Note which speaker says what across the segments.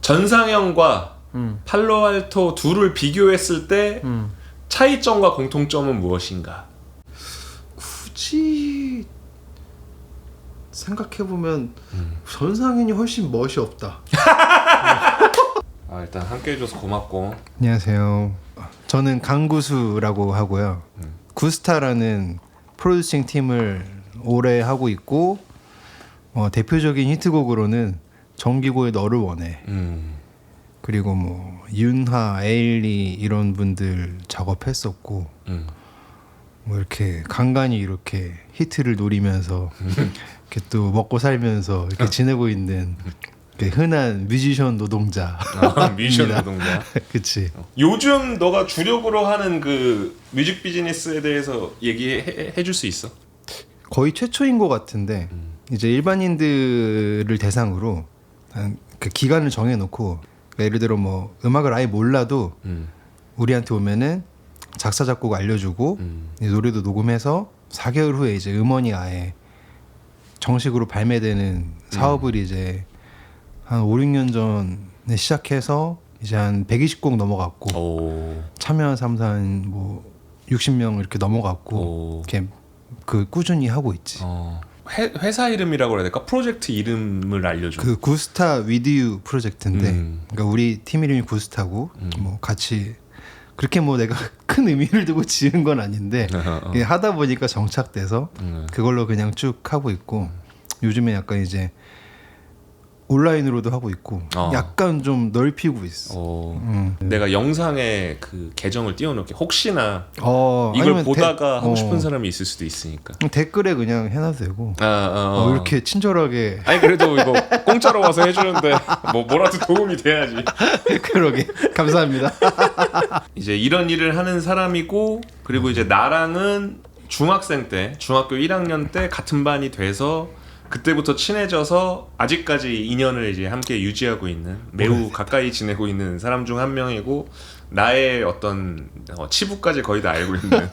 Speaker 1: 전상현과 팔로알토 둘을 비교했을 때 차이점과 공통점은 무엇인가?
Speaker 2: 굳이 생각해보면 전상현이 훨씬 멋이 없다.
Speaker 1: 일단 함께 해줘서 고맙고.
Speaker 2: 안녕하세요. 저는 강구수라고 하고요. 구스타라는 프로듀싱 팀을 오래 하고 있고 대표적인 히트곡으로는 정기고의 너를 원해. 그리고 뭐 윤하, 에일리 이런 분들 작업했었고 뭐 이렇게 간간히 이렇게 히트를 노리면서 이렇게 또 먹고 살면서 이렇게 지내고 있는 흔한 뮤지션 노동자.
Speaker 1: 뮤지션 노동자.
Speaker 2: 그치.
Speaker 1: 요즘 너가 주력으로 하는 그 뮤직 비즈니스에 대해서 얘기해 줄 수 있어?
Speaker 2: 거의 최초인 것 같은데 이제 일반인들을 대상으로 그 기간을 정해놓고 예를 들어 뭐 음악을 아예 몰라도 우리한테 오면은 작사 작곡 알려주고 노래도 녹음해서 4개월 후에 이제 음원이 아예 정식으로 발매되는 사업을 이제 한 5, 6년 전에 시작해서 이제 한 120곡 넘어갔고 참여한 사람도 뭐 60명 이렇게 넘어갔고 이렇게 그 꾸준히 하고 있지.
Speaker 1: 회사 이름이라고 해야 될까? 프로젝트 이름을 알려줘.
Speaker 2: 그 구스타 위드유 프로젝트인데 그러니까 우리 팀 이름이 구스타고 뭐 같이 그렇게 뭐 내가 큰 의미를 두고 지은 건 아닌데 하다 보니까 정착돼서 그걸로 그냥 쭉 하고 있고 요즘에 약간 이제 온라인으로도 하고 있고 약간 좀 넓히고 있어.
Speaker 1: 내가 영상에 그 계정을 띄워놓을게. 혹시나 이걸 보다가 하고 싶은 사람이 있을 수도 있으니까.
Speaker 2: 댓글에 그냥 해놔도 되고. 이렇게 친절하게.
Speaker 1: 아니 그래도 이거 공짜로 와서 해주는데 뭐라도 도움이 돼야지.
Speaker 2: 그러게. 감사합니다.
Speaker 1: 이제 이런 일을 하는 사람이고 그리고 이제 나랑은 중학생 때 중학교 1학년 때 같은 반이 돼서 그때부터 친해져서 아직까지 인연을 이제 함께 유지하고 있는 매우 가까이 지내고 있는 사람 중 한 명이고 나의 어떤 치부까지 거의 다 알고 있는.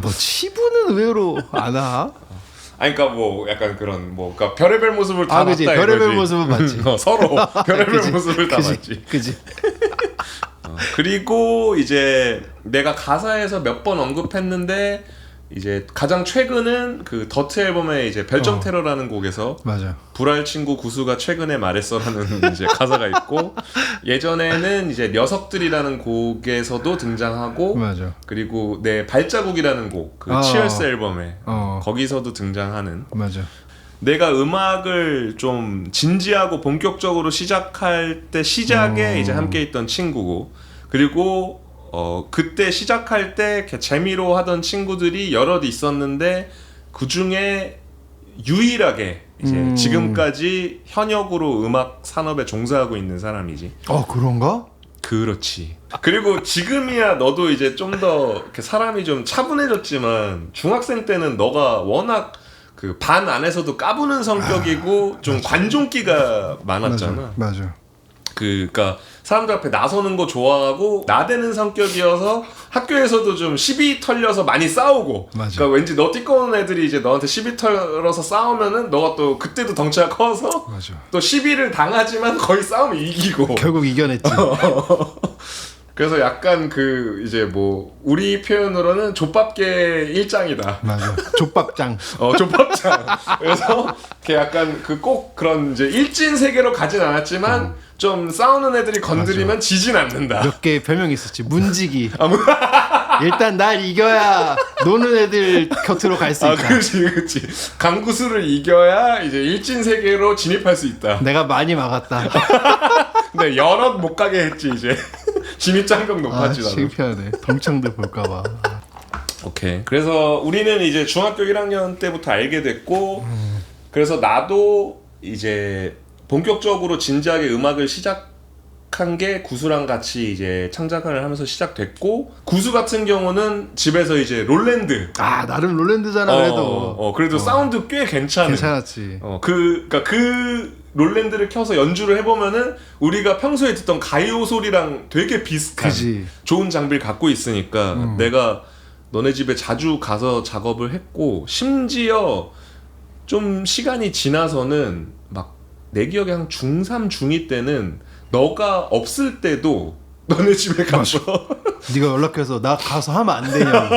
Speaker 2: 너 치부는 의외로 안 와?
Speaker 1: 그러니까 뭐 약간 그런 뭐 그러니까 별의별 모습을 다 봤다 이거지.
Speaker 2: 별의별 모습은 맞지.
Speaker 1: 서로 별의별 모습을 다 봤지.
Speaker 2: 그지.
Speaker 1: 그리고 이제 내가 가사에서 몇 번 언급했는데. 이제 가장 최근은 그 더트 앨범의 이제 별점 테러라는 곡에서
Speaker 2: 맞아.
Speaker 1: 불알 친구 구수가 최근에 말했어라는 이제 가사가 있고 예전에는 이제 녀석들이라는 곡에서도 등장하고
Speaker 2: 맞아.
Speaker 1: 그리고 내 발자국이라는 곡 그 치얼스 앨범에 거기서도 등장하는
Speaker 2: 맞아.
Speaker 1: 내가 음악을 좀 진지하고 본격적으로 시작할 때 시작에 이제 함께 있던 친구고 그리고 그때 시작할 때 재미로 하던 친구들이 여럿 있었는데 그 중에 유일하게 이제 지금까지 현역으로 음악 산업에 종사하고 있는 사람이지.
Speaker 2: 그런가?
Speaker 1: 그렇지. 그리고 지금이야 너도 이제 좀 더 사람이 좀 차분해졌지만 중학생 때는 너가 워낙 그 반 안에서도 까부는 성격이고 좀 맞아. 관종기가 많았잖아.
Speaker 2: 맞아.
Speaker 1: 그러니까 사람들 앞에 나서는 거 좋아하고 나대는 성격이어서 학교에서도 좀 시비 털려서 많이 싸우고.
Speaker 2: 맞아.
Speaker 1: 그러니까 왠지 너 띠꺼운 애들이 이제 너한테 시비 털어서 싸우면은 너가 또 그때도 덩치가 커서
Speaker 2: 맞아.
Speaker 1: 또 시비를 당하지만 거의 싸우면 이기고.
Speaker 2: 결국 이겨냈지.
Speaker 1: 그래서 약간 그 이제 뭐 우리 표현으로는 족밥계 일장이다.
Speaker 2: 맞아. 족밥장.
Speaker 1: 족밥장. 그래서 걔 약간 그 꼭 그런 이제 일진 세계로 가진 않았지만 좀 싸우는 애들이 건드리면 맞아. 지진 않는다.
Speaker 2: 몇 개의 별명이 있었지. 문지기. 일단 날 이겨야 노는 애들 곁으로 갈 수 있다.
Speaker 1: 그렇지. 강구수를 이겨야 이제 일진 세계로 진입할 수 있다.
Speaker 2: 내가 많이 막았다.
Speaker 1: 근데 여럿 못 가게 했지 이제. 진입 장벽 높았지 나도.
Speaker 2: 창피하네. 동창들 볼까봐.
Speaker 1: 오케이. 그래서 우리는 이제 중학교 1학년 때부터 알게 됐고 그래서 나도 이제 본격적으로 진지하게 음악을 시작한 게 구수랑 같이 이제 창작을 하면서 시작됐고 구수 같은 경우는 집에서 이제 롤랜드.
Speaker 2: 나름 롤랜드잖아 그래도.
Speaker 1: 그래도 사운드 꽤
Speaker 2: 괜찮았지.
Speaker 1: 그러니까 그 롤랜드를 켜서 연주를 해보면은 우리가 평소에 듣던 가요 소리랑 되게 비슷한
Speaker 2: 그치.
Speaker 1: 좋은 장비를 갖고 있으니까 내가 너네 집에 자주 가서 작업을 했고 심지어 좀 시간이 지나서는 막 내 기억에 한 중3, 중2 때는 너가 없을 때도 너네 집에 가서
Speaker 2: 네가 연락해서 나 가서 하면 안 되냐고.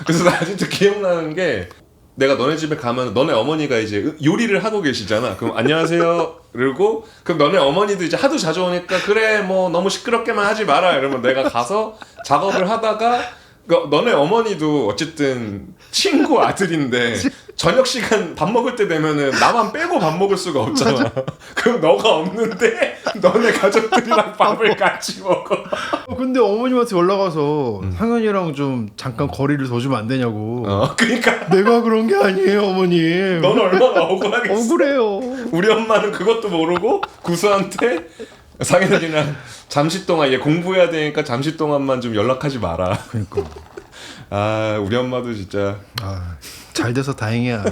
Speaker 1: 그래서 나 아직도 기억나는 게 내가 너네 집에 가면 너네 어머니가 이제 요리를 하고 계시잖아. 그럼 안녕하세요 그러고 그럼 너네 어머니도 이제 하도 자주 오니까 그래 뭐 너무 시끄럽게만 하지 마라 이러면 내가 가서 작업을 하다가 너네 어머니도 어쨌든 친구 아들인데 저녁 시간 밥 먹을 때 되면은 나만 빼고 밥 먹을 수가 없잖아. 그럼 너가 없는데 너네 가족들이랑 밥을 같이 먹어.
Speaker 2: 근데 어머님한테 연락 와서 상현이랑 좀 잠깐 거리를 더 주면 안 되냐고.
Speaker 1: 그러니까
Speaker 2: 내가 그런 게 아니에요, 어머님.
Speaker 1: 넌 얼마나 억울하겠어.
Speaker 2: 억울해요.
Speaker 1: 우리 엄마는 그것도 모르고 구수한테 상현이랑 잠시 동안 얘 공부해야 되니까 잠시 동안만 좀 연락하지 마라.
Speaker 2: 그러니까.
Speaker 1: 아 우리 엄마도 진짜
Speaker 2: 잘 돼서 다행이야.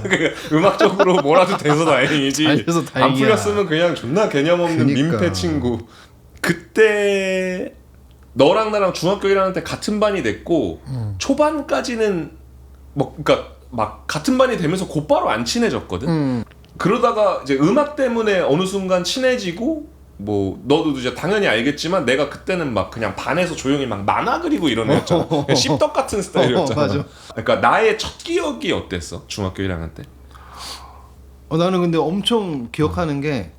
Speaker 1: 음악적으로 뭐라도 돼서 다행이지.
Speaker 2: 잘 돼서 다행이야.
Speaker 1: 안 풀렸으면 그냥 존나 개념 없는
Speaker 2: 그러니까.
Speaker 1: 민폐 친구. 그때 너랑 나랑 중학교 1학년 때 같은 반이 됐고 초반까지는 뭐 그러니까 막 같은 반이 되면서 곧바로 안 친해졌거든. 그러다가 이제 음악 때문에 어느 순간 친해지고 뭐 너도 이제 당연히 알겠지만 내가 그때는 막 그냥 반에서 조용히 막 만화 그리고 이런 애였잖아. 그냥 씹덕 같은 스타일이었잖아.
Speaker 2: 맞아.
Speaker 1: 그러니까 나의 첫 기억이 어땠어? 중학교 1학년 때?
Speaker 2: 나는 근데 엄청 기억하는 게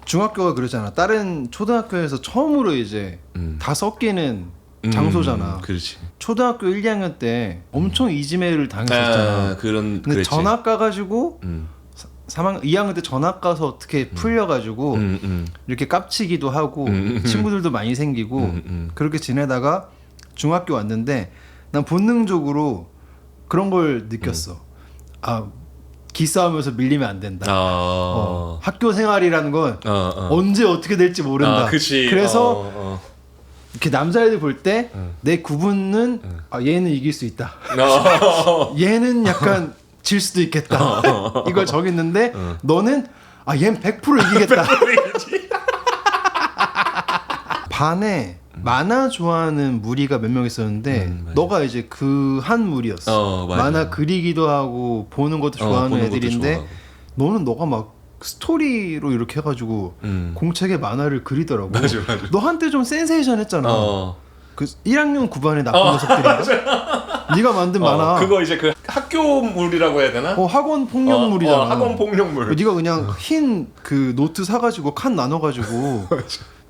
Speaker 2: 중학교가 그러잖아. 다른 초등학교에서 처음으로 이제 다 섞이는 장소잖아.
Speaker 1: 그렇지.
Speaker 2: 초등학교 1, 2학년 때 엄청 이지매를 당했었잖아.
Speaker 1: 그런
Speaker 2: 근데
Speaker 1: 그랬지.
Speaker 2: 전학 가가지고 2학년 때 전학 가서 어떻게 풀려가지고 이렇게 깝치기도 하고 친구들도 많이 생기고 그렇게 지내다가 중학교 왔는데 난 본능적으로 그런 걸 느꼈어. 기싸움에서 밀리면 안 된다. 학교 생활이라는 건 언제 어떻게 될지 모른다.
Speaker 1: 그치.
Speaker 2: 그래서 이렇게 남자애들 볼 때 내 구분은 얘는 이길 수 있다. 얘는 약간 질 수도 있겠다. 이걸 정했는데 너는 얘는 100% 이기겠다. 반에 만화 좋아하는 무리가 몇 명 있었는데 너가 이제 그 한 무리였어. 만화 그리기도 하고 보는 것도 좋아하는
Speaker 1: 보는
Speaker 2: 애들인데
Speaker 1: 것도
Speaker 2: 너는 너가 막 스토리로 이렇게 해가지고 공책에 만화를 그리더라고.
Speaker 1: 맞아.
Speaker 2: 너 한때 좀 센세이션 했잖아. 그 1학년 9반의 나쁜 녀석들인가? 네가 만든 만화.
Speaker 1: 그거 이제 그 학교물이라고 해야 되나?
Speaker 2: 학원 폭력물이잖아.
Speaker 1: 학원 폭력물.
Speaker 2: 네가 그냥 흰 그 노트 사가지고 칸 나눠가지고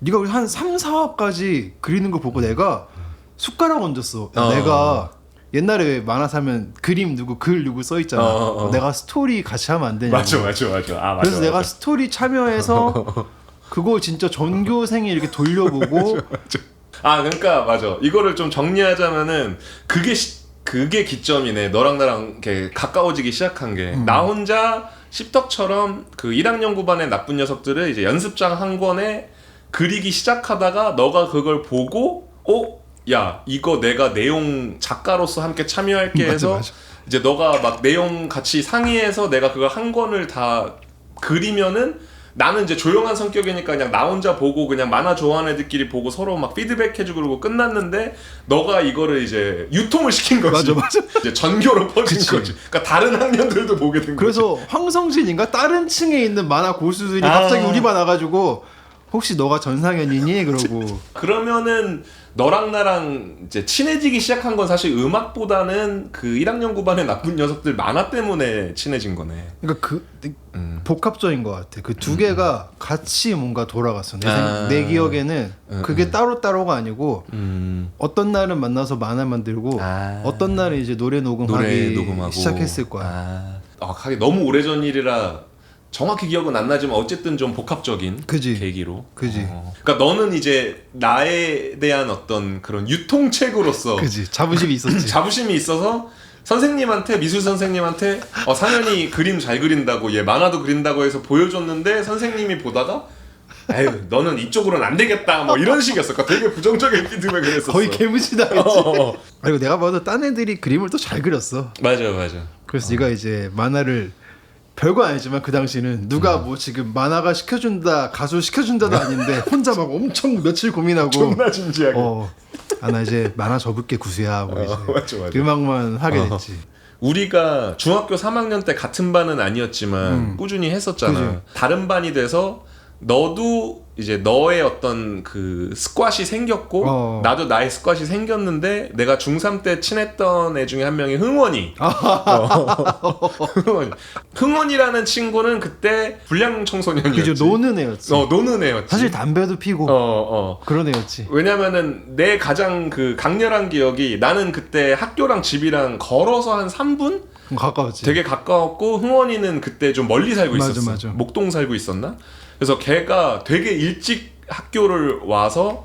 Speaker 2: 네가 한 3, 4화까지 그리는 거 보고 내가 숟가락 얹었어. 내가 옛날에 왜 만화 사면 그림 누구 글 누구 써 있잖아. 내가 스토리 같이 하면 안 되냐고.
Speaker 1: 맞아.
Speaker 2: 그래서 내가 스토리 참여해서 그거 진짜 전교생이 이렇게 돌려보고.
Speaker 1: 그러니까 맞아. 이거를 좀 정리하자면은 그게 기점이네. 너랑 나랑 이렇게 가까워지기 시작한 게. 나 혼자 씹덕처럼 그 1학년 9반의 나쁜 녀석들을 이제 연습장 한 권에 그리기 시작하다가 너가 그걸 보고 야 이거 내가 내용 작가로서 함께 참여할게 해서
Speaker 2: 맞아.
Speaker 1: 이제 너가 막 내용 같이 상의해서 내가 그걸 한 권을 다 그리면은 나는 이제 조용한 성격이니까 그냥 나 혼자 보고 그냥 만화 좋아하는 애들끼리 보고 서로 막 피드백 해주고 그러고 끝났는데 너가 이거를 이제 유통을 시킨 거지.
Speaker 2: 맞아.
Speaker 1: 이제 전교로 퍼진
Speaker 2: 그치.
Speaker 1: 거지. 그러니까 다른 학년들도 보게 된 거지.
Speaker 2: 그래서 황성진인가 다른 층에 있는 만화 고수들이 갑자기 우리 반 와가지고 혹시 너가 전상현이니? 그러고.
Speaker 1: 그러면은 너랑 나랑 이제 친해지기 시작한 건 사실 음악보다는 그 1학년 9반의 나쁜 녀석들 만화 때문에 친해진 거네.
Speaker 2: 그러니까 복합적인 것 같아. 그 두 개가 같이 뭔가 돌아갔어. 내 기억에는 그게 따로따로가 아니고 어떤 날은 만나서 만화 만들고 어떤 날은 이제 노래 녹음하기 시작했을 거야.
Speaker 1: 하긴 너무 오래전 일이라 정확히 기억은 안 나지만 어쨌든 좀 복합적인
Speaker 2: 그지.
Speaker 1: 계기로.
Speaker 2: 그지.
Speaker 1: 그러니까 너는 이제 나에 대한 어떤 그런 유통책으로서
Speaker 2: 그지. 자부심이 있었지.
Speaker 1: 자부심이 있어서 선생님한테 미술 선생님한테 상현이 그림 잘 그린다고 얘 만화도 그린다고 해서 보여줬는데 선생님이 보다가 에휴 너는 이쪽으로는 안 되겠다 뭐 이런 식이었어. 그러니까 되게 부정적인 피드백을 했었어.
Speaker 2: 거의 개무시당했지. 그리고 내가 봐도 딴 애들이 그림을 또 잘 그렸어.
Speaker 1: 맞아.
Speaker 2: 그래서 네가 이제 만화를 별거 아니지만 그 당시는 누가 뭐 지금 만화가 시켜준다 가수 시켜준다도 아닌데 혼자 막 엄청 며칠 고민하고
Speaker 1: 존나 진지하게.
Speaker 2: 나 이제 만화 접을게 구수야 하고 이제
Speaker 1: 맞아.
Speaker 2: 음악만 하게 됐지.
Speaker 1: 우리가 중학교 3학년 때 같은 반은 아니었지만 꾸준히 했었잖아.
Speaker 2: 그치.
Speaker 1: 다른 반이 돼서 너도 이제 너의 어떤 그 스쿼시 생겼고 나도 나의 스쿼시 생겼는데 내가 중3 때 친했던 애 중에 한 명이 흥원이. 흥원이. 흥원이라는 친구는 그때 불량 청소년이었지.
Speaker 2: 그죠, 노는 애였지.
Speaker 1: 노는 애였지.
Speaker 2: 사실 담배도 피고 그런 애였지.
Speaker 1: 왜냐면은 내 가장 그 강렬한 기억이 나는 그때 학교랑 집이랑 걸어서 한 3분?
Speaker 2: 가까웠지.
Speaker 1: 되게 가까웠고 흥원이는 그때 좀 멀리 살고
Speaker 2: 맞아,
Speaker 1: 있었어.
Speaker 2: 맞아.
Speaker 1: 목동 살고 있었나? 그래서 걔가 되게 일찍 학교를 와서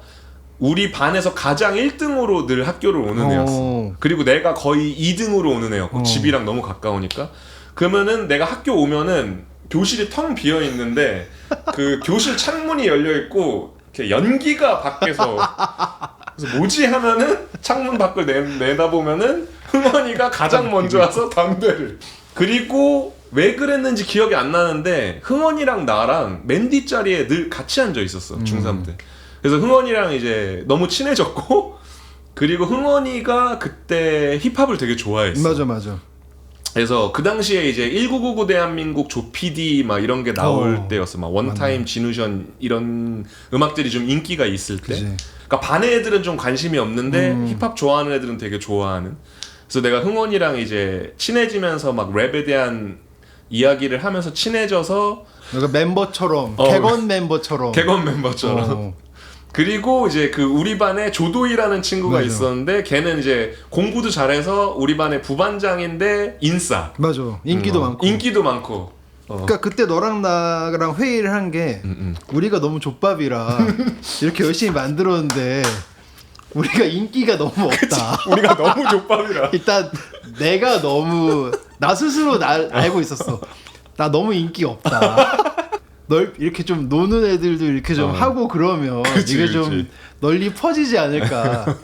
Speaker 1: 우리 반에서 가장 1등으로 늘 학교를 오는 애였어. 그리고 내가 거의 2등으로 오는 애였고 집이랑 너무 가까우니까. 그러면은 내가 학교 오면은 교실이 텅 비어 있는데 그 교실 창문이 열려 있고 이렇게 연기가 밖에서 그래서 뭐지 하면은 창문 밖을 내다보면은 흥원이가 가장 먼저 와서 담배를. 그리고 왜 그랬는지 기억이 안 나는데 흥원이랑 나랑 맨 뒷자리에 늘 같이 앉아 있었어. 중3 때. 그래서 흥원이랑 이제 너무 친해졌고 그리고 흥원이가 그때 힙합을 되게 좋아했어.
Speaker 2: 맞아.
Speaker 1: 그래서 그 당시에 이제 1999 대한민국 조피디 막 이런 게 나올 때였어. 막 원타임 진우션 이런 음악들이 좀 인기가 있을 때.
Speaker 2: 그치.
Speaker 1: 그러니까 반의 애들은 좀 관심이 없는데 힙합 좋아하는 애들은 되게 좋아하는. 그래서 내가 흥원이랑 이제 친해지면서 막 랩에 대한 이야기를 하면서 친해져서
Speaker 2: 내가 멤버처럼 객원 멤버처럼
Speaker 1: 개건 멤버처럼. 그리고 이제 그 우리 반에 조도희라는 친구가
Speaker 2: 맞아.
Speaker 1: 있었는데 걔는 이제 공부도 잘해서 우리 반의 부반장인데 인싸.
Speaker 2: 맞아. 인기도 많고.
Speaker 1: 인기도 많고.
Speaker 2: 그러니까 그때 너랑 나랑 회의를 한 게 우리가 너무 족밥이라 이렇게 열심히 만들었는데 우리가 인기가 너무 없다.
Speaker 1: 우리가 너무 족밥이라.
Speaker 2: 일단 내가 너무 나 스스로 알고 있었어. 나 너무 인기 없다. 널 이렇게 좀 노는 애들도 이렇게 좀 하고 그러면
Speaker 1: 그치,
Speaker 2: 이게 좀
Speaker 1: 그치.
Speaker 2: 널리 퍼지지 않을까.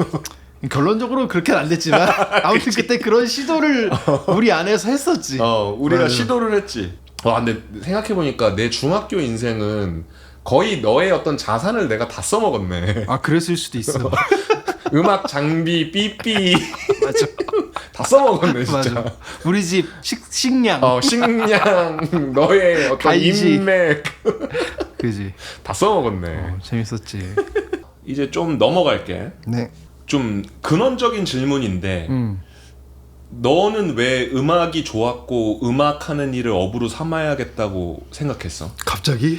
Speaker 2: 결론적으로 그렇게는 안 됐지만 아무튼 그때 그런 시도를 우리 안에서 했었지.
Speaker 1: 우리가
Speaker 2: 맞아.
Speaker 1: 시도를 했지. 근데 생각해보니까 내 중학교 인생은 거의 너의 어떤 자산을 내가 다 써먹었네.
Speaker 2: 아 그랬을 수도 있어.
Speaker 1: 음악 장비, 삐삐
Speaker 2: 맞아.
Speaker 1: 다 써먹었네 진짜.
Speaker 2: 맞아. 우리 집 식량.
Speaker 1: 식량, 너의 어떤
Speaker 2: 간식.
Speaker 1: 인맥
Speaker 2: 그지.
Speaker 1: 다 써먹었네.
Speaker 2: 재밌었지.
Speaker 1: 이제 좀 넘어갈게.
Speaker 2: 네.
Speaker 1: 좀 근원적인 질문인데 너는 왜 음악이 좋았고 음악하는 일을 업으로 삼아야겠다고 생각했어?
Speaker 2: 갑자기?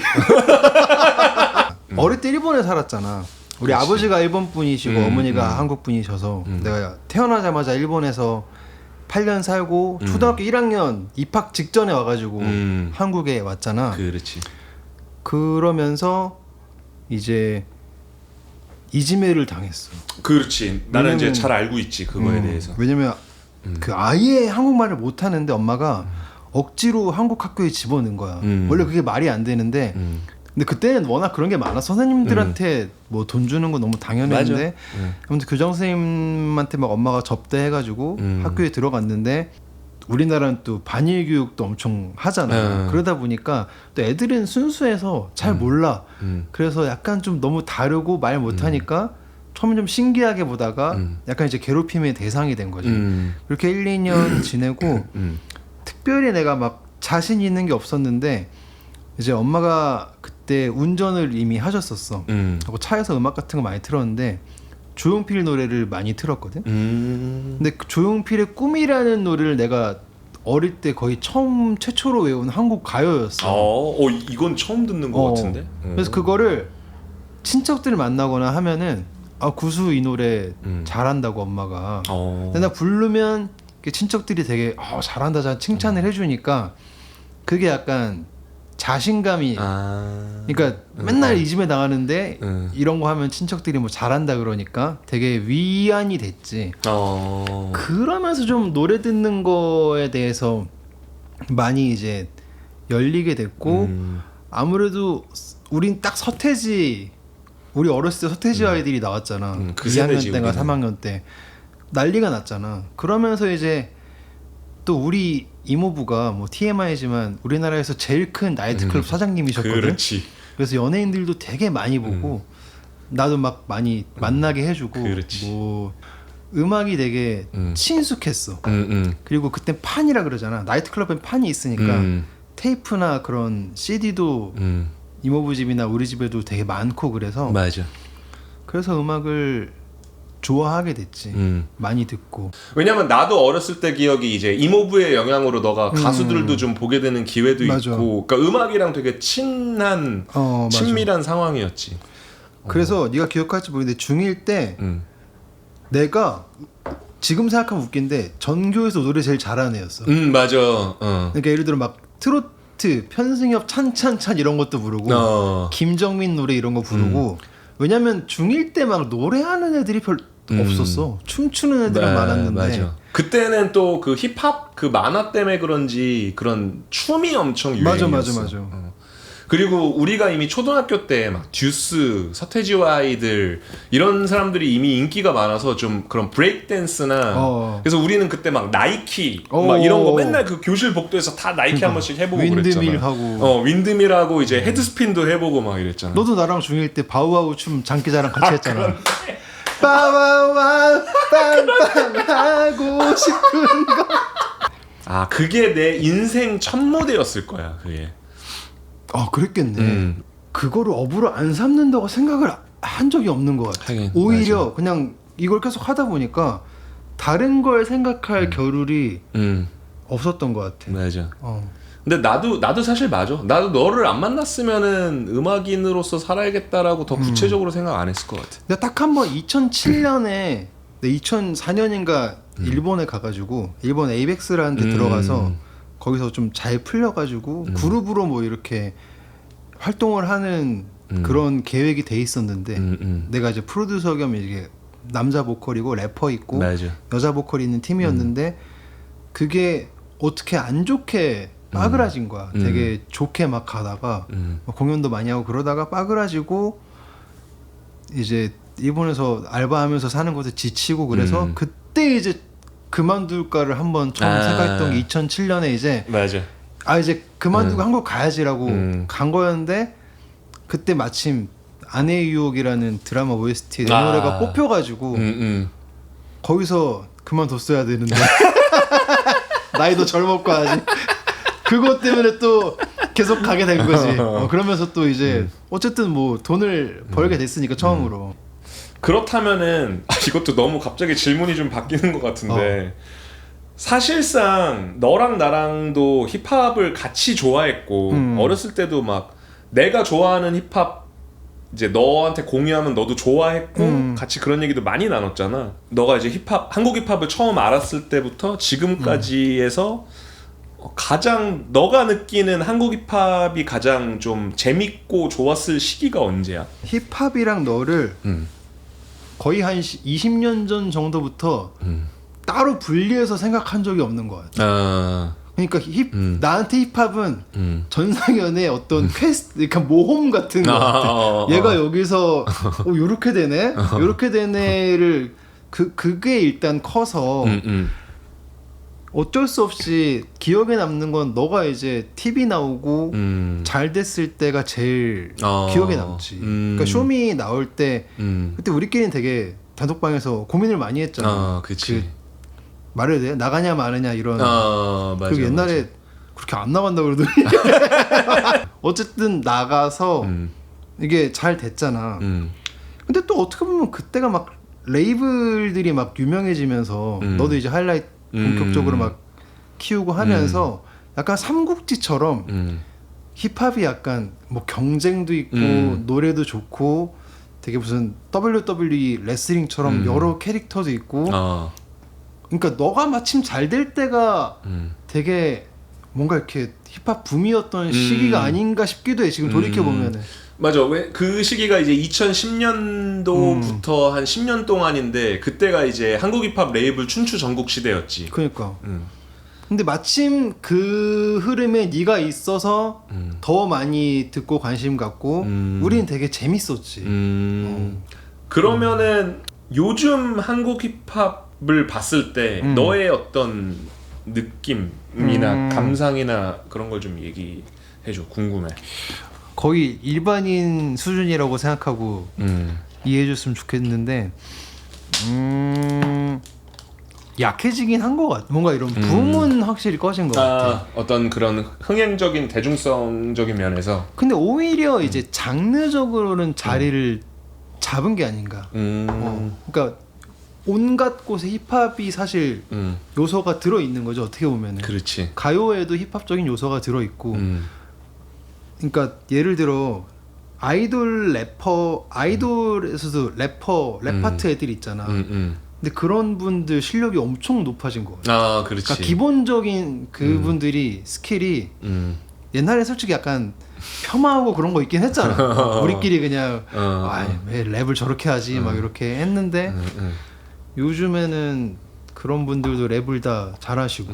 Speaker 2: 어릴 때 일본에 살았잖아. 우리
Speaker 1: 그치.
Speaker 2: 아버지가 일본 분이시고 어머니가 한국 분이셔서 내가 태어나자마자 일본에서 8년 살고 초등학교 1학년 입학 직전에 와가지고 한국에 왔잖아.
Speaker 1: 그렇지.
Speaker 2: 그러면서 이제 이지메를 당했어.
Speaker 1: 그렇지. 나는 이제
Speaker 2: 왜냐면-
Speaker 1: 잘 알고 있지 그거에 대해서.
Speaker 2: 왜냐면 그 아예 한국말을 못하는데 엄마가 억지로 한국 학교에 집어넣은 거야. 원래 그게 말이 안 되는데 근데 그때는 워낙 그런 게 많아. 선생님들한테 뭐 돈 주는 건 너무 당연했는데 아무튼 교장 선생님한테 막 엄마가 접대해가지고 학교에 들어갔는데 우리나라는 또 반일 교육도 엄청 하잖아. 그러다 보니까 또 애들은 순수해서 잘 몰라. 그래서 약간 좀 너무 다르고 말 못하니까 처음에 좀 신기하게 보다가 약간 이제 괴롭힘의 대상이 된 거지. 그렇게 1, 2년 지내고 특별히 내가 막 자신 있는 게 없었는데 이제 엄마가 그때 운전을 이미 하셨었어. 하고 차에서 음악 같은 거 많이 틀었는데 조용필 노래를 많이 틀었거든. 근데 그 조용필의 꿈이라는 노래를 내가 어릴 때 거의 최초로 외운 한국 가요였어.
Speaker 1: 이건 처음 듣는 것 같은데.
Speaker 2: 그래서 그거를 친척들을 만나거나 하면은 구수 이 노래 잘한다고 엄마가. 근데 나 부르면 친척들이 되게 잘한다 잘 칭찬을 해주니까 그게 약간 자신감이. 그러니까 맨날 이짐에 당하는데 이런 거 하면 친척들이 뭐 잘한다 그러니까 되게 위안이 됐지. 그러면서 좀 노래 듣는 거에 대해서 많이 이제 열리게 됐고 아무래도 우린 딱 서태지. 우리 어렸을 때 서태지 아이들이 나왔잖아.
Speaker 1: 그
Speaker 2: 2학년
Speaker 1: 세대지,
Speaker 2: 때가
Speaker 1: 우리는.
Speaker 2: 3학년 때 난리가 났잖아. 그러면서 이제 또 우리 이모부가 뭐 TMI지만 우리나라에서 제일 큰 나이트클럽 사장님이셨거든.
Speaker 1: 그렇지.
Speaker 2: 그래서 연예인들도 되게 많이 보고 나도 막 많이 만나게 해주고
Speaker 1: 그렇지.
Speaker 2: 뭐 음악이 되게 친숙했어. 그리고 그때 판이라 그러잖아. 나이트클럽엔 판이 있으니까 테이프나 그런 CD도 이모부 집이나 우리 집에도 되게 많고 그래서
Speaker 1: 맞아.
Speaker 2: 그래서 음악을 좋아하게 됐지. 많이 듣고.
Speaker 1: 왜냐면 나도 어렸을 때 기억이 이제 이모부의 영향으로 너가 가수들도 좀 보게 되는 기회도
Speaker 2: 맞아.
Speaker 1: 있고, 그러니까 음악이랑 되게 친한,
Speaker 2: 맞아.
Speaker 1: 친밀한 상황이었지.
Speaker 2: 그래서 네가 기억할지 모르겠는데 중1 때 내가 지금 생각하면 웃긴데 전교에서 노래 제일 잘하는 애였어.
Speaker 1: 맞아.
Speaker 2: 그러니까 예를 들어 막 트로트, 편승엽, 찬찬찬 이런 것도 부르고 김정민 노래 이런 거 부르고 왜냐면 중1 때 막 노래하는 애들이 별 없었어. 춤추는 애들은 많았는데.
Speaker 1: 맞아. 그때는 또 그 힙합 그 만화 때문에 그런지 그런 춤이 엄청 유행이었어.
Speaker 2: 맞아.
Speaker 1: 그리고 우리가 이미 초등학교 때 막 듀스, 서태지와 아이들 이런 사람들이 이미 인기가 많아서 좀 그런 브레이크 댄스나 그래서 우리는 그때 막 나이키 막 이런 거 맨날 그 교실 복도에서 다 나이키 한 번씩 해보고 그랬잖아.
Speaker 2: 윈드밀 하고.
Speaker 1: 윈드밀 하고 이제 헤드스핀도 해보고 막 이랬잖아.
Speaker 2: 너도 나랑 중1 때 바우와우 춤 장기자랑 같이 했잖아. 바우와우 빰빰 하고 싶은 거.
Speaker 1: 아 그게 내 인생 첫 무대였을 거야 그게.
Speaker 2: 그랬겠네. 그거를 업으로 안 삼는다고 생각을 한 적이 없는 것 같아.
Speaker 1: 하긴,
Speaker 2: 오히려
Speaker 1: 맞아.
Speaker 2: 그냥 이걸 계속 하다 보니까 다른 걸 생각할 겨를이 없었던 것 같아.
Speaker 1: 맞아. 근데 나도 사실 맞아. 나도 너를 안 만났으면은 음악인으로서 살아야겠다라고 더 구체적으로 생각 안 했을 것 같아.
Speaker 2: 내가 딱 한 번 2007년에 2004년인가 일본에 가가지고 일본 에이벡스라는 데 들어가서 거기서 좀 잘 풀려가지고 그룹으로 뭐 이렇게 활동을 하는 그런 계획이 돼 있었는데 내가 이제 프로듀서 겸 이게 남자 보컬이고 래퍼 있고
Speaker 1: 맞아.
Speaker 2: 여자 보컬이 있는 팀이었는데 그게 어떻게 안 좋게 빠그라진 거야. 되게 좋게 막 가다가 뭐 공연도 많이 하고 그러다가 빠그라지고 이제 일본에서 알바하면서 사는 것에 지치고 그래서 그때 이제 그만둘까를 한번 처음 생각했던 게 2007년에 이제
Speaker 1: 맞아.
Speaker 2: 이제 그만두고 한국 가야지라고 간 거였는데 그때 마침 아내의 유혹이라는 드라마 OST 내 노래가 뽑혀가지고 거기서 그만뒀어야 되는데 나이도 젊었고 아직 그것 때문에 또 계속 가게 된 거지. 그러면서 또 이제 어쨌든 뭐 돈을 벌게 됐으니까 처음으로.
Speaker 1: 그렇다면은 이것도 너무 갑자기 질문이 좀 바뀌는 것 같은데 사실상 너랑 나랑도 힙합을 같이 좋아했고 어렸을 때도 막 내가 좋아하는 힙합 이제 너한테 공유하면 너도 좋아했고 같이 그런 얘기도 많이 나눴잖아. 너가 이제 힙합 한국 힙합을 처음 알았을 때부터 지금까지 해서 가장 너가 느끼는 한국 힙합이 가장 좀 재밌고 좋았을 시기가 언제야?
Speaker 2: 힙합이랑 너를 거의 한 20년 전 정도부터 따로 분리해서 생각한 적이 없는 것 같아. 그러니까 나한테 힙합은 전상현의 어떤 퀘스트, 그러니까 모험 같은 거 같아. 얘가 여기서 요렇게 되네, 요렇게 되네를 그게 일단 커서 어쩔 수 없이 기억에 남는 건 너가 이제 TV 나오고 잘 됐을 때가 제일 기억에 남지. 그러니까 쇼미 나올 때 그때 우리끼리는 되게 단톡방에서 고민을 많이 했잖아.
Speaker 1: 그치.
Speaker 2: 말해도 돼? 나가냐 마느냐 이런.
Speaker 1: 맞아,
Speaker 2: 그리고 옛날에 맞아. 그렇게 안 나간다 그러더니 어쨌든 나가서 이게 잘 됐잖아. 근데 또 어떻게 보면 그때가 막 레이블들이 막 유명해지면서 너도 이제 하이라이트 본격적으로 막 키우고 하면서 약간 삼국지처럼 힙합이 약간 뭐 경쟁도 있고 노래도 좋고 되게 무슨 WWE 레슬링처럼 여러 캐릭터도 있고 그러니까 너가 마침 잘 될 때가 되게 뭔가 이렇게 힙합 붐이었던 시기가 아닌가 싶기도 해. 지금 돌이켜보면은
Speaker 1: 맞아. 왜 그 시기가 이제 2010년도부터 한 10년 동안인데 그때가 이제 한국 힙합 레이블 춘추 전국 시대였지.
Speaker 2: 그러니까. 근데 마침 그 흐름에 네가 있어서 더 많이 듣고 관심 갖고 우리는 되게 재밌었지.
Speaker 1: 그러면은 요즘 한국 힙합을 봤을 때 너의 어떤 느낌이나 감상이나 그런 걸 좀 얘기해줘. 궁금해.
Speaker 2: 거의 일반인 수준이라고 생각하고 이해해줬으면 좋겠는데 약해지긴 한 것 같아. 뭔가 이런 붐은 확실히 꺼진 것 같아.
Speaker 1: 어떤 그런 흥행적인 대중성적인 면에서.
Speaker 2: 근데 오히려 이제 장르적으로는 자리를 잡은 게 아닌가. 그러니까 온갖 곳에 힙합이 사실 요소가 들어 있는 거죠. 어떻게 보면은.
Speaker 1: 그렇지.
Speaker 2: 가요에도 힙합적인 요소가 들어 있고. 그러니까 예를 들어 아이돌 래퍼, 아이돌에서도 랩 파트 애들 있잖아. 근데 그런 분들 실력이 엄청 높아진 거 같아.
Speaker 1: 그렇지.
Speaker 2: 그러니까 기본적인 그분들이 스킬이 옛날에 솔직히 약간 폄하하고 그런 거 있긴 했잖아. 우리끼리 그냥 왜 랩을 저렇게 하지 막 이렇게 했는데 요즘에는 그런 분들도 랩을 다 잘하시고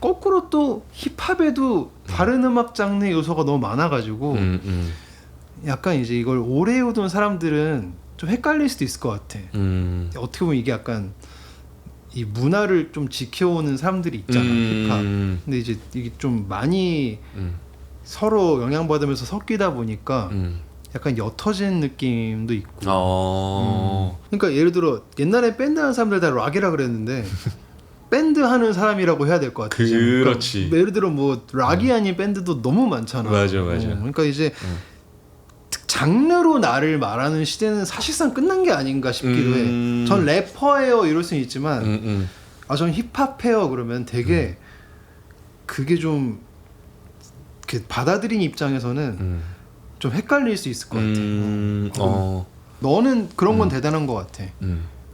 Speaker 2: 거꾸로 또 힙합에도 다른 음악 장르 요소가 너무 많아가지고 약간 이제 이걸 오래 해오던 사람들은 좀 헷갈릴 수도 있을 것 같아. 어떻게 보면 이게 약간 이 문화를 좀 지켜오는 사람들이 있잖아, 힙합. 근데 이제 이게 좀 많이 서로 영향받으면서 섞이다 보니까 약간 옅어진 느낌도 있고. 그러니까 예를 들어 옛날에 밴드 하는 사람들 다 락이라 그랬는데 밴드 하는 사람이라고 해야 될 것 같아.
Speaker 1: 그렇지.
Speaker 2: 그러니까 예를 들어 뭐 락이 아닌 밴드도 너무 많잖아.
Speaker 1: 맞아.
Speaker 2: 그러니까 이제 장르로 나를 말하는 시대는 사실상 끝난 게 아닌가 싶기도 해. 전 래퍼예요 이럴 수는 있지만 전 힙합해요 그러면 되게 그게 좀 받아들인 입장에서는 좀 헷갈릴 수 있을 것 같아. 너는 그런 건 대단한 것 같아.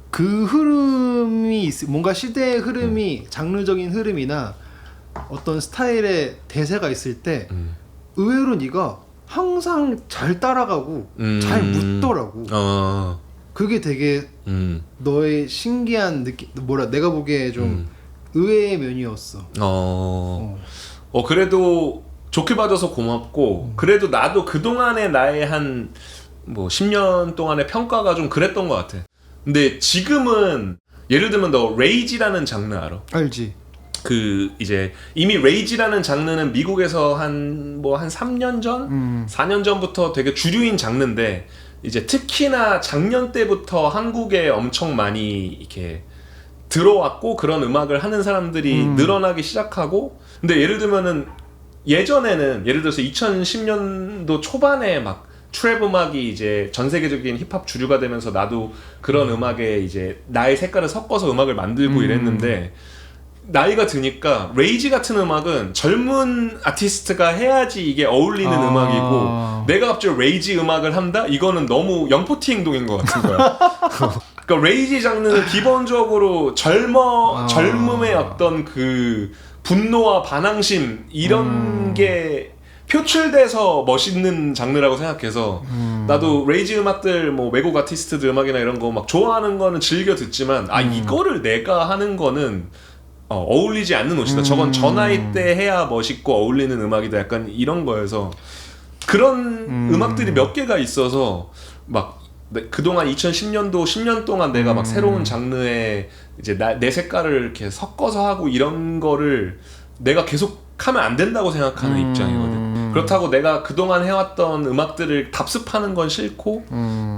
Speaker 2: 그 흐름이 뭔가 시대의 흐름이 장르적인 흐름이나 어떤 스타일의 대세가 있을 때 의외로 네가 항상 잘 따라가고 잘 묻더라고. 그게 되게 너의 신기한 느낌, 내가 보기에 좀 의외의 면이었어.
Speaker 1: 그래도 좋게 봐줘서 고맙고 그래도 나도 그동안의 나의 한 뭐 10년 동안의 평가가 좀 그랬던 것 같아. 근데 지금은 예를 들면 너 레이지라는 장르 알아?
Speaker 2: 알지.
Speaker 1: 그 이제 이미 레이지라는 장르는 미국에서 한 3년 전, 4년 전부터 되게 주류인 장르인데 이제 특히나 작년 때부터 한국에 엄청 많이 이렇게 들어왔고 그런 음악을 하는 사람들이 늘어나기 시작하고. 근데 예를 들면은 예전에는 예를 들어서 2010년도 초반에 막 트랩 음악이 이제 전 세계적인 힙합 주류가 되면서 나도 그런 음악에 이제 나의 색깔을 섞어서 음악을 만들고 이랬는데 나이가 드니까 레이지 같은 음악은 젊은 아티스트가 해야지 이게 어울리는 음악이고 내가 갑자기 레이지 음악을 한다? 이거는 너무 영포티 행동인 것 같은 거야. 그러니까 레이지 장르는 기본적으로 젊음의 어떤 그 분노와 반항심 이런 게 표출돼서 멋있는 장르라고 생각해서 나도 레이지 음악들 뭐 외국 아티스트들 음악이나 이런 거 막 좋아하는 거는 즐겨 듣지만 이거를 내가 하는 거는 어울리지 않는 옷이다. 저건 저 나이 때 해야 멋있고 어울리는 음악이다. 약간 이런 거여서 그런 음악들이 몇 개가 있어서 막 그동안 2010년도 10년 동안 내가 막 새로운 장르에 이제 내 색깔을 이렇게 섞어서 하고 이런 거를 내가 계속 하면 안 된다고 생각하는 입장이거든. 그렇다고 내가 그동안 해왔던 음악들을 답습하는 건 싫고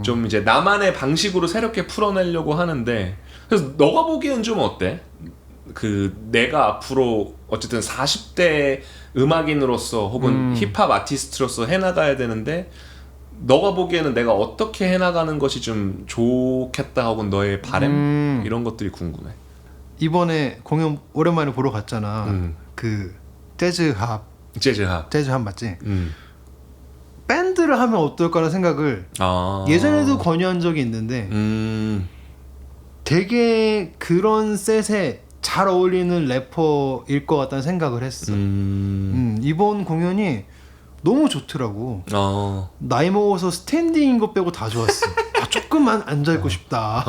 Speaker 1: 좀 이제 나만의 방식으로 새롭게 풀어내려고 하는데 그래서 너가 보기엔 좀 어때? 그 내가 앞으로 어쨌든 40대 음악인으로서 혹은 힙합 아티스트로서 해나가야 되는데 너가 보기에는 내가 어떻게 해나가는 것이 좀 좋겠다 혹은 너의 바램 이런 것들이 궁금해.
Speaker 2: 이번에 공연 오랜만에 보러 갔잖아. 그 재즈합 맞지? 밴드를 하면 어떨까라는 생각을 예전에도 건의한 적이 있는데 되게 그런 셋에 잘 어울리는 래퍼일 것 같다는 생각을 했어. 이번 공연이 너무 좋더라고. 나이 먹어서 스탠딩인 것 빼고 다 좋았어. 조금만 앉아있고 싶다.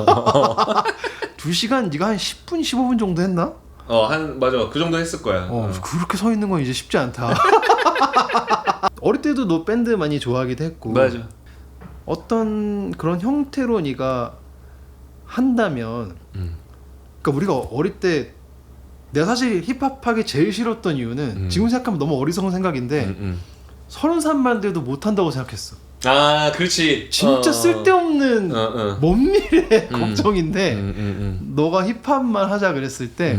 Speaker 2: 2시간 네가 한 10분 15분 정도 했나?
Speaker 1: 맞아. 그 정도 했을 거야.
Speaker 2: 그렇게 서 있는 건 이제 쉽지 않다. 어릴 때도 너 밴드 많이 좋아하기도 했고.
Speaker 1: 맞아.
Speaker 2: 어떤 그런 형태로 네가 한다면 그러니까 우리가 어릴 때 내가 사실 힙합하기 제일 싫었던 이유는 지금 생각하면 너무 어리석은 생각인데 30살만 돼도 못한다고 생각했어.
Speaker 1: 아, 그렇지.
Speaker 2: 진짜 쓸데없는 먼 미래 걱정인데 너가 힙합만 하자 그랬을 때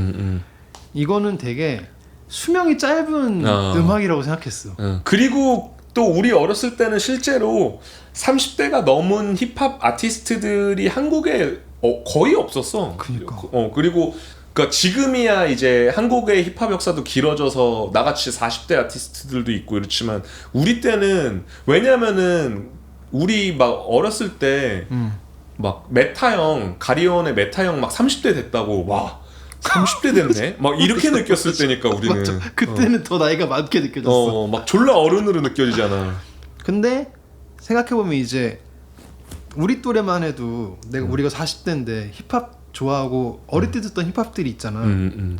Speaker 2: 이거는 되게 수명이 짧은 음악이라고 생각했어.
Speaker 1: 그리고 또 우리 어렸을 때는 실제로 30대가 넘은 힙합 아티스트들이 한국에 거의 없었어.
Speaker 2: 그니까.
Speaker 1: 그리고 그러니까 지금이야 이제 한국의 힙합 역사도 길어져서 나같이 40대 아티스트들도 있고 이렇지만 우리 때는 왜냐면은 우리 막 어렸을 때 막 메타형 가리온의 메타형 막 30대 됐다고 와 30대 됐네 막 이렇게 느꼈을 때니까 우리는
Speaker 2: 맞아. 그때는 더 나이가 많게 느껴졌어.
Speaker 1: 막 졸라 어른으로 느껴지잖아.
Speaker 2: 근데 생각해보면 이제 우리 또래만 해도 우리가 40대인데 힙합 좋아하고 어릴 때 듣던 힙합들이 있잖아.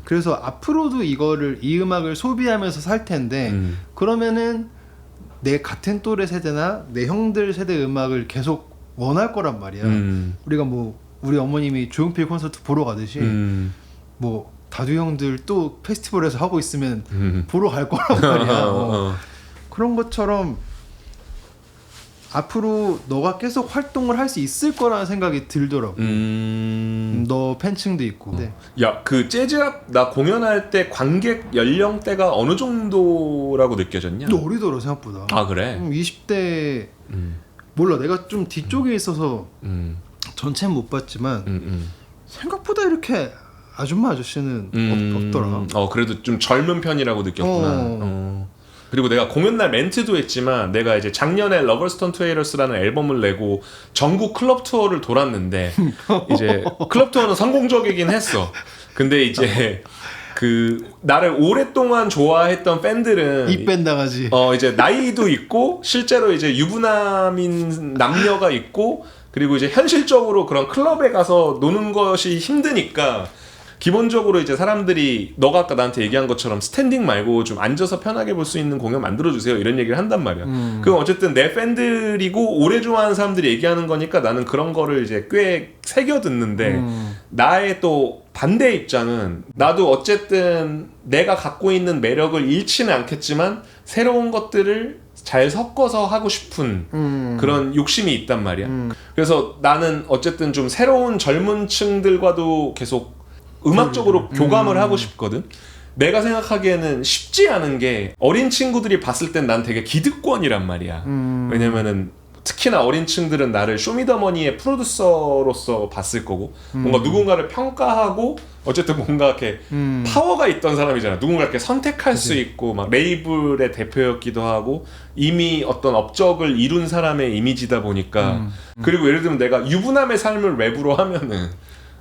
Speaker 2: 그래서 앞으로도 이 음악을 소비하면서 살 텐데 그러면은 내 같은 또래 세대나 내 형들 세대 음악을 계속 원할 거란 말이야. 우리가 뭐 우리 어머님이 조용필 콘서트 보러 가듯이 뭐 다두 형들 또 페스티벌에서 하고 있으면 보러 갈 거란 말이야. 그런 것처럼 앞으로 너가 계속 활동을 할 수 있을 거라는 생각이 들더라고. 너 팬층도 있고. 네.
Speaker 1: 야, 그 재즈락 나 공연할 때 관객 연령대가 어느 정도라고 느껴졌냐?
Speaker 2: 너 어리더라 생각보다.
Speaker 1: 아, 그래?
Speaker 2: 20대 몰라, 내가 좀 뒤쪽에 있어서 전체는 못 봤지만 생각보다 이렇게 아줌마 아저씨는 없더라.
Speaker 1: 그래도 좀 젊은 편이라고 느꼈구나. 그리고 내가 공연날 멘트도 했지만 내가 이제 작년에 러버스톤 투에이러스라는 앨범을 내고 전국 클럽 투어를 돌았는데 이제 클럽 투어는 성공적이긴 했어. 근데 이제 그 나를 오랫동안 좋아했던 팬들은
Speaker 2: 입밴 당하지.
Speaker 1: 이제 나이도 있고 실제로 이제 유부남인 남녀가 있고 그리고 이제 현실적으로 그런 클럽에 가서 노는 것이 힘드니까 기본적으로 이제 사람들이 너가 아까 나한테 얘기한 것처럼 스탠딩 말고 좀 앉아서 편하게 볼 수 있는 공연 만들어주세요 이런 얘기를 한단 말이야. 그건 어쨌든 내 팬들이고 오래 좋아하는 사람들이 얘기하는 거니까 나는 그런 거를 이제 꽤 새겨 듣는데 나의 또 반대 입장은 나도 어쨌든 내가 갖고 있는 매력을 잃지는 않겠지만 새로운 것들을 잘 섞어서 하고 싶은 그런 욕심이 있단 말이야. 그래서 나는 어쨌든 좀 새로운 젊은 층들과도 계속 음악적으로 교감을 하고 싶거든. 내가 생각하기에는 쉽지 않은 게 어린 친구들이 봤을 땐 난 되게 기득권이란 말이야. 왜냐면은 특히나 어린 층들은 나를 쇼미더머니의 프로듀서로서 봤을 거고 뭔가 누군가를 평가하고 어쨌든 뭔가 이렇게 파워가 있던 사람이잖아. 누군가 이렇게 선택할 수 있고 막 레이블의 대표였기도 하고 이미 어떤 업적을 이룬 사람의 이미지다 보니까 그리고 예를 들면 내가 유부남의 삶을 랩으로 하면은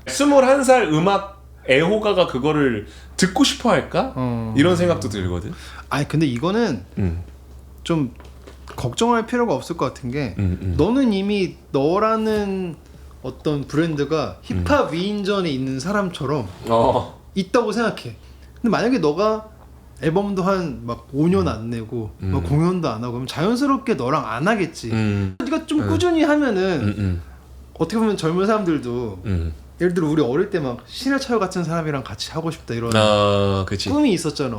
Speaker 1: 21살 음악 애호가가 그거를 듣고 싶어 할까? 이런 생각도 들거든.
Speaker 2: 아니 근데 이거는 좀 걱정할 필요가 없을 것 같은 게 너는 이미 너라는 어떤 브랜드가 힙합 위인전에 있는 사람처럼 있다고 생각해. 근데 만약에 너가 앨범도 한 막 5년 안 내고 막 공연도 안 하고 그러면 자연스럽게 너랑 안 하겠지. 네가 좀 꾸준히 하면은 어떻게 보면 젊은 사람들도 예를 들어 우리 어릴 때 막 신해철 같은 사람이랑 같이 하고 싶다 이런
Speaker 1: 그치.
Speaker 2: 꿈이 있었잖아.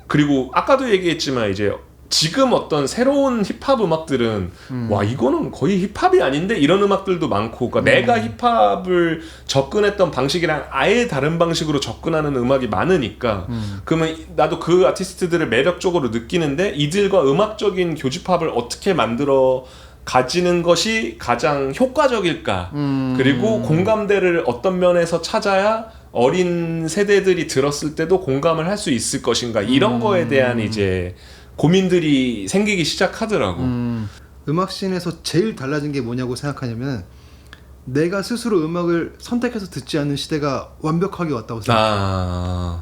Speaker 1: 그리고 아까도 얘기했지만 이제 지금 어떤 새로운 힙합 음악들은 와 이거는 거의 힙합이 아닌데 이런 음악들도 많고 그러니까 내가 힙합을 접근했던 방식이랑 아예 다른 방식으로 접근하는 음악이 많으니까 그러면 나도 그 아티스트들을 매력적으로 느끼는데 이들과 음악적인 교집합을 어떻게 만들어 가지는 것이 가장 효과적일까 그리고 공감대를 어떤 면에서 찾아야 어린 세대들이 들었을 때도 공감을 할 수 있을 것인가 이런 거에 대한 이제 고민들이 생기기 시작하더라고.
Speaker 2: 음악씬에서 제일 달라진 게 뭐냐고 생각하냐면 내가 스스로 음악을 선택해서 듣지 않는 시대가 완벽하게 왔다고 생각해.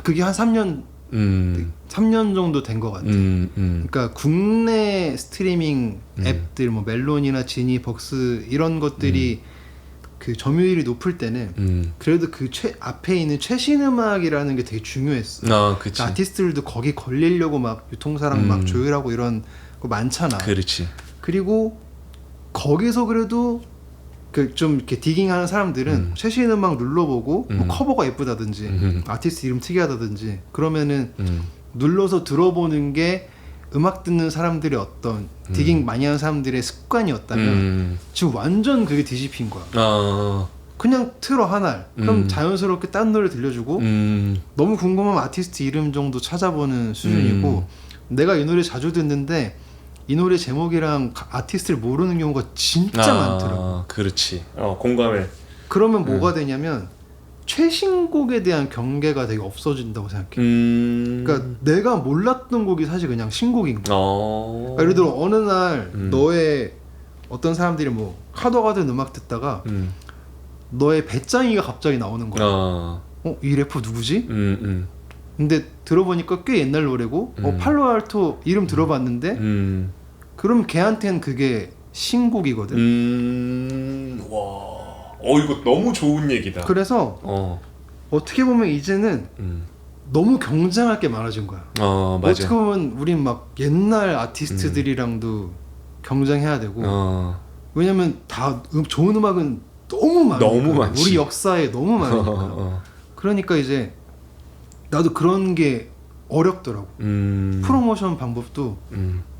Speaker 2: 그게 한 3년 정도 된 것 같아. 그러니까 국내 스트리밍 앱들 뭐 멜론이나 지니, 벅스 이런 것들이 그 점유율이 높을 때는 그래도 그 앞에 있는 최신 음악이라는 게 되게 중요했어.
Speaker 1: 그치.
Speaker 2: 그러니까 아티스트들도 거기 걸리려고 막 유통사랑 막 조율하고 이런 거 많잖아.
Speaker 1: 그렇지.
Speaker 2: 그리고 거기서 그래도 그 좀 이렇게 디깅하는 사람들은 최신 음악 눌러보고 뭐 커버가 예쁘다든지 아티스트 이름 특이하다든지 그러면은 눌러서 들어보는 게 음악 듣는 사람들의 어떤 디깅 많이 하는 사람들의 습관이었다면 지금 완전 그게 뒤집힌 거야. 그냥 틀어 하나를 그럼 자연스럽게 딴 노래 들려주고 너무 궁금한 아티스트 이름 정도 찾아보는 수준이고 내가 이 노래 자주 듣는데 이 노래 제목이랑 아티스트를 모르는 경우가 진짜 많더라고.
Speaker 1: 그렇지. 공감해.
Speaker 2: 그러면 뭐가 되냐면 최신곡에 대한 경계가 되게 없어진다고 생각해. 그러니까 내가 몰랐던 곡이 사실 그냥 신곡인 거야. 그러니까 예를 들어 어느 날 너의 어떤 사람들이 뭐 하더가든 음악 듣다가 너의 배짱이가 갑자기 나오는 거야. 이 래퍼 누구지? 근데 들어보니까 꽤 옛날 노래고 팔로알토 이름 들어봤는데 그럼 걔한테는 그게 신곡이거든.
Speaker 1: 와. 이거 너무 좋은 얘기다.
Speaker 2: 그래서 어떻게 보면 이제는 너무 경쟁할 게 많아진 거야.
Speaker 1: 맞아.
Speaker 2: 어떻게 보면 우린 막 옛날 아티스트들이랑도 경쟁해야 되고 왜냐면 다 좋은 음악은 너무 많으니까.
Speaker 1: 너무 많지.
Speaker 2: 우리 역사에 너무 많으니까. 그러니까 이제 나도 그런 게 어렵더라고. 프로모션 방법도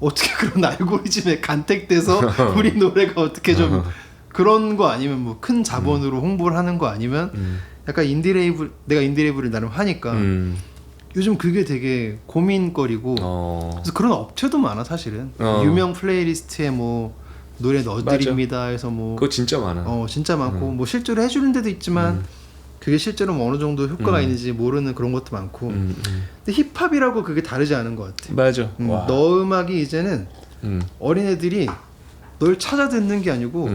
Speaker 2: 어떻게 그런 알고리즘에 간택돼서 우리 노래가 어떻게 좀 그런 거 아니면 뭐 큰 자본으로 홍보를 하는 거 아니면 약간 인디레이블, 내가 인디레이블을 나름 하니까 요즘 그게 되게 고민거리고 그래서 그런 업체도 많아 사실은. 유명 플레이리스트에 뭐 노래 넣어드립니다 해서 뭐
Speaker 1: 그거 진짜 많아.
Speaker 2: 진짜 많고 뭐 실제로 해주는 데도 있지만 그게 실제로 뭐 어느 정도 효과가 있는지 모르는 그런 것도 많고 근데 힙합이라고 그게 다르지 않은 것 같아.
Speaker 1: 맞아.
Speaker 2: 너 음악이 이제는 어린애들이 널 찾아 듣는 게 아니고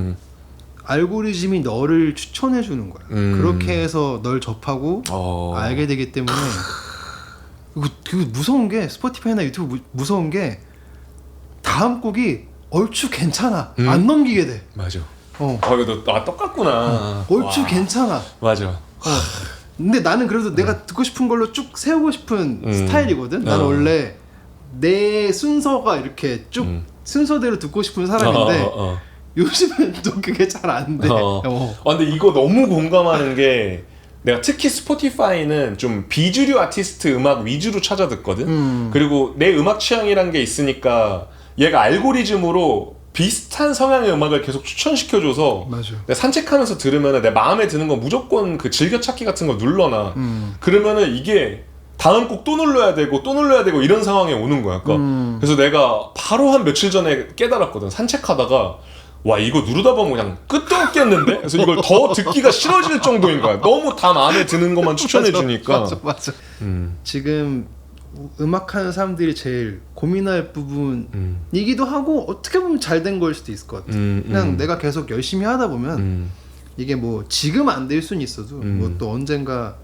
Speaker 2: 알고리즘이 너를 추천해 주는 거야. 그렇게 해서 널 접하고 알게 되기 때문에 그거 무서운 게 스포티파이나 유튜브 무서운 게 다음 곡이 얼추 괜찮아. 안 넘기게 돼.
Speaker 1: 맞아. 이거 너 똑같구나.
Speaker 2: 얼추 괜찮아.
Speaker 1: 맞아.
Speaker 2: 근데 나는 그래도 내가 듣고 싶은 걸로 쭉 세우고 싶은 스타일이거든. 나는 원래 내 순서가 이렇게 쭉 순서대로 듣고 싶은 사람인데 요즘은 또 그게 잘 안 돼.
Speaker 1: 근데 이거 너무 공감하는 게 내가 특히 스포티파이는 좀 비주류 아티스트 음악 위주로 찾아 듣거든. 그리고 내 음악 취향이란 게 있으니까 얘가 알고리즘으로 비슷한 성향의 음악을 계속 추천시켜줘서
Speaker 2: 맞아.
Speaker 1: 내가 산책하면서 들으면 내 마음에 드는 거 무조건 그 즐겨찾기 같은 거 눌러놔. 그러면은 이게 다음 곡 또 눌러야 되고 또 눌러야 되고 이런 상황에 오는 거야. 그래서 내가 바로 한 며칠 전에 깨달았거든. 산책하다가 와 이거 누르다 보면 그냥 끝도 없겠는데? 그래서 이걸 더 듣기가 싫어질 정도인 거야. 너무 다 마음에 드는 것만 추천해 주니까.
Speaker 2: 맞아. 지금 음악하는 사람들이 제일 고민할 부분이기도 하고 어떻게 보면 잘 된 걸 수도 있을 것 같아. 그냥 내가 계속 열심히 하다 보면 이게 뭐 지금 안 될 수는 있어도 뭐 또 언젠가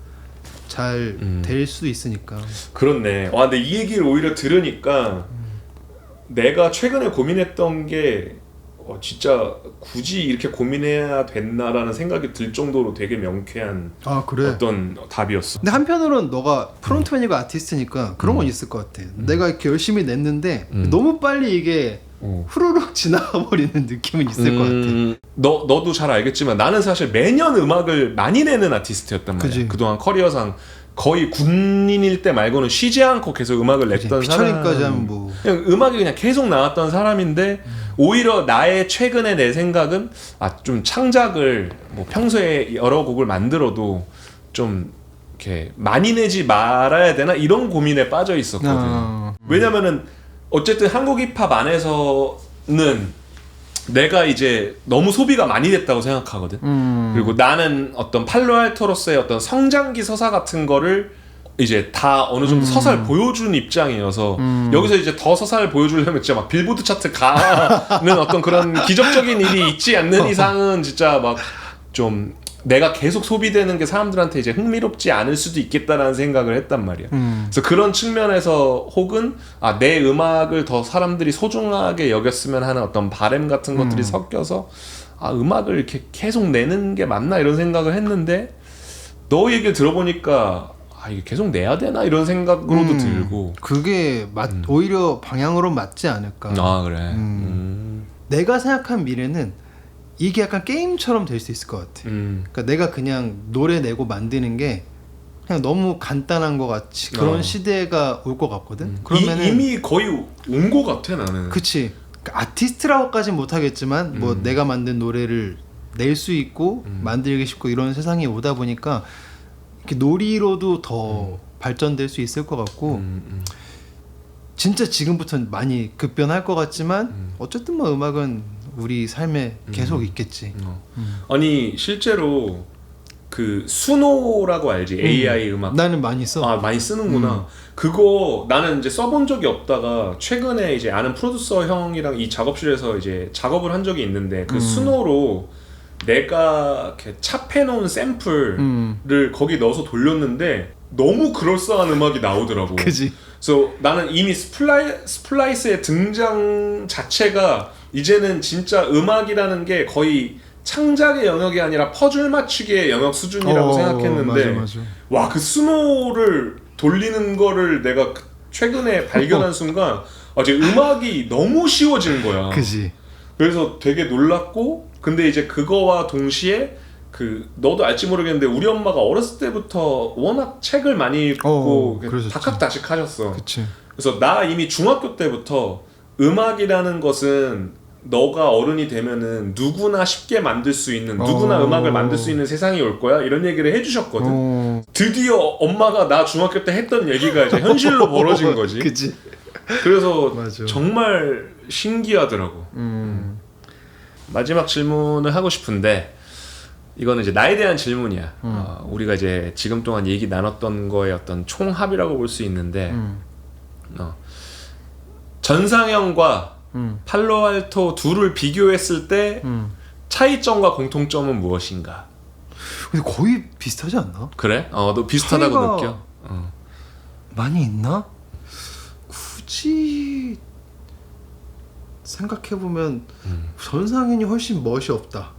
Speaker 2: 잘 될 수도 있으니까.
Speaker 1: 그렇네. 근데 이 얘기를 오히려 들으니까 내가 최근에 고민했던 게 진짜 굳이 이렇게 고민해야 됐나라는 생각이 들 정도로 되게 명쾌한
Speaker 2: 그래.
Speaker 1: 어떤 답이었어.
Speaker 2: 근데 한편으로는 너가 프론트맨이고 아티스트니까 그런 건 있을 것 같아. 내가 이렇게 열심히 냈는데 너무 빨리 이게 후루룩 지나가 버리는 느낌은 있을 것 같아.
Speaker 1: 너도 잘 알겠지만 나는 사실 매년 음악을 많이 내는 아티스트였단 말이야.
Speaker 2: 그치.
Speaker 1: 그동안 커리어상 거의 군인일 때 말고는 쉬지 않고 계속 음악을 냈던 사람.
Speaker 2: 피처링까지 하면 뭐
Speaker 1: 그냥 음악이 그냥 계속 나왔던 사람인데 오히려 나의 최근에 내 생각은 좀 창작을 뭐 평소에 여러 곡을 만들어도 좀 이렇게 많이 내지 말아야 되나 이런 고민에 빠져 있었거든. 왜냐면은 어쨌든 한국 힙합 안에서는 내가 이제 너무 소비가 많이 됐다고 생각하거든. 그리고 나는 어떤 팔로알토로서의 어떤 성장기 서사 같은 거를 이제 다 어느 정도 서사를 보여준 입장이어서 여기서 이제 더 서사를 보여주려면 진짜 막 빌보드 차트 가는 어떤 그런 기적적인 일이 있지 않는 이상은 진짜 막 좀 내가 계속 소비되는 게 사람들한테 이제 흥미롭지 않을 수도 있겠다라는 생각을 했단 말이야. 그래서 그런 측면에서 혹은 내 음악을 더 사람들이 소중하게 여겼으면 하는 어떤 바램 같은 것들이 섞여서 음악을 이렇게 계속 내는 게 맞나 이런 생각을 했는데 너 얘기를 들어보니까 이게 계속 내야 되나 이런 생각으로도 들고 그게
Speaker 2: 오히려 방향으로 맞지 않을까.
Speaker 1: 그래.
Speaker 2: 내가 생각한 미래는 이게 약간 게임처럼 될 수 있을 것 같아. 그러니까 내가 그냥 노래 내고 만드는 게 그냥 너무 간단한 것 같이 그런 시대가 올 것 같거든. 그러면은
Speaker 1: 이미 거의 온 것 같아 나는.
Speaker 2: 그치. 그러니까 아티스트라고까지는 못하겠지만 뭐 내가 만든 노래를 낼 수 있고 만들기 쉽고 이런 세상이 오다 보니까 이렇게 놀이로도 더 발전될 수 있을 것 같고 진짜 지금부터는 많이 급변할 것 같지만 어쨌든 뭐 음악은 우리 삶에 계속 있겠지.
Speaker 1: 아니 실제로 그 수노라고 알지? AI 음악.
Speaker 2: 나는 많이 써.
Speaker 1: 아 많이 쓰는구나. 그거 나는 이제 써본 적이 없다가 최근에 이제 아는 프로듀서 형이랑 이 작업실에서 이제 작업을 한 적이 있는데 그 수노로 내가 이렇게 찹해놓은 샘플을 거기 넣어서 돌렸는데 너무 그럴싸한 음악이 나오더라고.
Speaker 2: 그지.
Speaker 1: 그래서 나는 이미 스플라이스의 등장 자체가 이제는 진짜 음악이라는 게 거의 창작의 영역이 아니라 퍼즐 맞추기의 영역 수준이라고 생각했는데
Speaker 2: 맞아.
Speaker 1: 와 그 스노우를 돌리는 거를 내가 최근에 발견한 순간 이제 음악이 너무 쉬워지는 거야.
Speaker 2: 그지.
Speaker 1: 그래서 되게 놀랐고 근데 이제 그거와 동시에 그 너도 알지 모르겠는데 우리 엄마가 어렸을 때부터 워낙 책을 많이 읽고
Speaker 2: 그러셨지.
Speaker 1: 다각다식 하셨어.
Speaker 2: 그치.
Speaker 1: 그래서 나 이미 중학교 때부터 음악이라는 것은 너가 어른이 되면은 누구나 쉽게 만들 수 있는 누구나 음악을 만들 수 있는 세상이 올 거야 이런 얘기를 해주셨거든. 드디어 엄마가 나 중학교 때 했던 얘기가 이제 현실로 벌어진 거지.
Speaker 2: 그치.
Speaker 1: 그래서
Speaker 2: 맞아.
Speaker 1: 정말 신기하더라고. 마지막 질문을 하고 싶은데 이거는 이제 나에 대한 질문이야. 우리가 이제 지금 동안 얘기 나눴던 거의 어떤 총합이라고 볼 수 있는데 전상형과 팔로알토 둘을 비교했을 때 차이점과 공통점은 무엇인가?
Speaker 2: 근데 거의 비슷하지 않나?
Speaker 1: 그래? 너 비슷하다고
Speaker 2: 차이가
Speaker 1: 느껴?
Speaker 2: 많이 있나? 굳이 생각해보면 전상현이 훨씬 멋이 없다.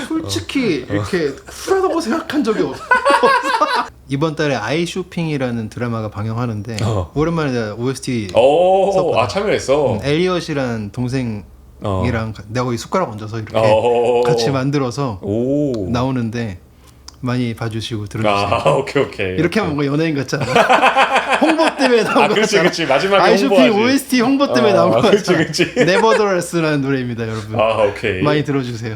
Speaker 2: 솔직히 이렇게 쿨하다고 생각한 적이 없어. 이번 달에 아이 쇼핑이라는 드라마가 방영하는데 오랜만에 내가 OST 썼거든.
Speaker 1: 참여했어.
Speaker 2: 엘리엇이라는 동생이랑 내가 거기 숟가락 얹어서 이렇게 같이 만들어서
Speaker 1: 오.
Speaker 2: 나오는데 많이 봐주시고 들어주세요.
Speaker 1: 오케이.
Speaker 2: 이렇게 하면 뭔가 연예인 같잖아. 홍보 때문에 나온 거
Speaker 1: 그렇지,
Speaker 2: 같잖아.
Speaker 1: 그렇지. 마지막에
Speaker 2: 아이쇼핑
Speaker 1: 홍보하지.
Speaker 2: OST 홍보 때문에 나온 거
Speaker 1: 그렇지,
Speaker 2: 같잖아.
Speaker 1: 그렇지.
Speaker 2: Nevertheless라는 노래입니다, 여러분.
Speaker 1: 오케이.
Speaker 2: 많이 들어주세요.